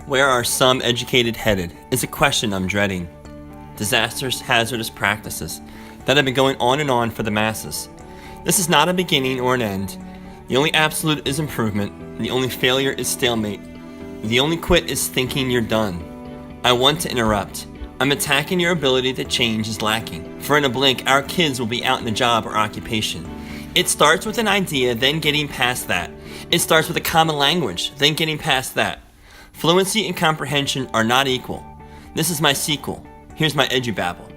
Where are some educated headed is a question I'm dreading. Disasters, hazardous practices that have been going on and on for the masses. This is not a beginning or an end. The only absolute is improvement. The only failure is stalemate. The only quit is thinking you're done. I want to interrupt. I'm attacking your ability to change is lacking. For in a blink, our kids will be out in a job or occupation. It starts with an idea, then getting past that. It starts with a common language, then getting past that. Fluency and comprehension are not equal. This is my sequel. Here's my edubabble.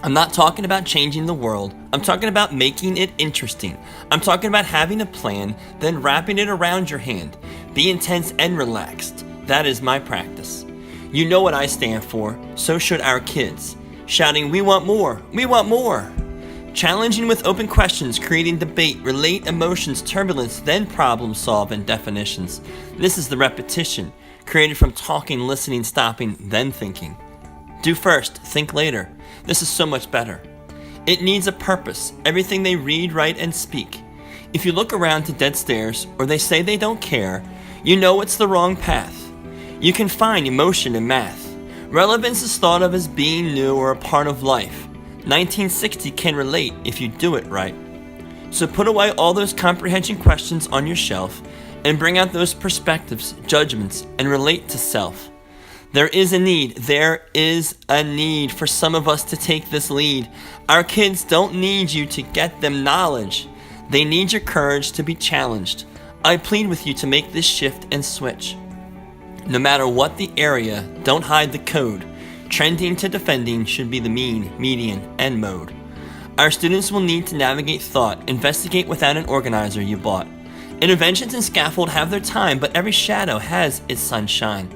I'm not talking about changing the world. I'm talking about making it interesting. I'm talking about having a plan, then wrapping it around your hand. Be intense and relaxed. That is my practice. You know what I stand for, so should our kids. Shouting, "We want more! We want more!" Challenging with open questions, creating debate, relate emotions, turbulence, then problem solve and definitions. This is the repetition, created from talking, listening, stopping, then thinking. Do first, think later. This is so much better. It needs a purpose, everything they read, write, and speak. If you look around to dead stares, or they say they don't care, you know it's the wrong path. You can find emotion in math. Relevance is thought of as being new or a part of life. 1960 can relate if you do it right. So put away all those comprehension questions on your shelf and bring out those perspectives, judgments, and relate to self. There is a need for some of us to take this lead. Our kids don't need you to get them knowledge. They need your courage to be challenged. I plead with you to make this shift and switch. No matter what the area, don't hide the code. Trending to defending should be the mean, median, and mode. Our students will need to navigate thought, investigate without an organizer you bought. Interventions and scaffold have their time, but every shadow has its sunshine.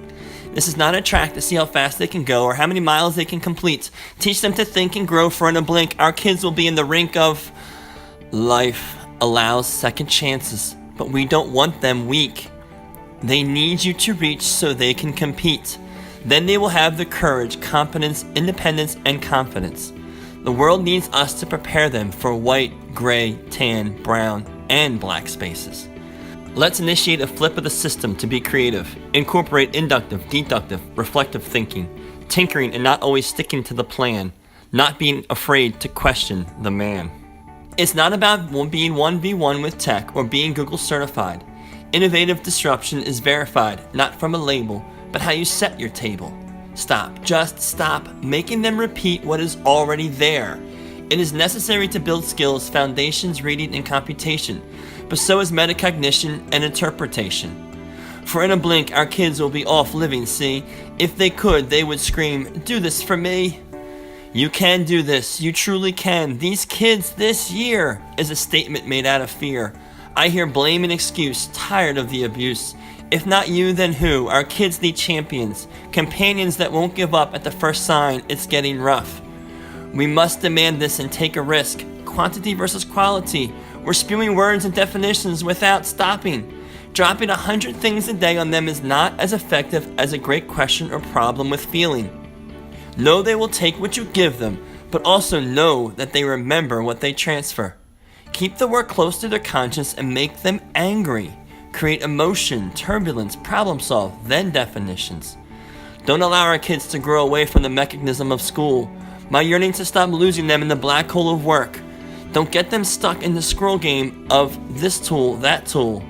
This is not a track to see how fast they can go or how many miles they can complete. Teach them to think and grow, for in a blink, our kids will be in the rink of life. Allows second chances, but we don't want them weak. They need you to reach so they can compete. Then they will have the courage, competence, independence, and confidence. The world needs us to prepare them for white, gray, tan, brown, and black spaces. Let's initiate a flip of the system to be creative. Incorporate inductive, deductive, reflective thinking, tinkering and not always sticking to the plan, not being afraid to question the man. It's not about being 1v1 with tech or being Google certified. Innovative disruption is verified, not from a label, but how you set your table. Stop, just stop making them repeat what is already there. It is necessary to build skills, foundations, reading, and computation, but so is metacognition and interpretation. For in a blink, our kids will be off living, see? If they could, they would scream, "Do this for me!" You can do this, you truly can. These kids this year is a statement made out of fear. I hear blame and excuse, tired of the abuse. If not you, then who? Our kids need champions, companions that won't give up at the first sign it's getting rough. We must demand this and take a risk. Quantity versus quality. We're spewing words and definitions without stopping. Dropping 100 things a day on them is not as effective as a great question or problem with feeling. Know they will take what you give them, but also know that they remember what they transfer. Keep the work close to their conscience and make them angry. Create emotion, turbulence, problem solve, then definitions. Don't allow our kids to grow away from the mechanism of school. My yearning to stop losing them in the black hole of work. Don't get them stuck in the scroll game of this tool, that tool.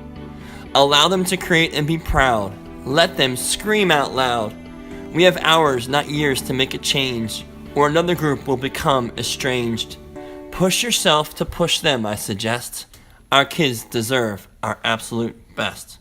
Allow them to create and be proud. Let them scream out loud. We have hours, not years, to make a change, or another group will become estranged. Push yourself to push them, I suggest. Our kids deserve our absolute best.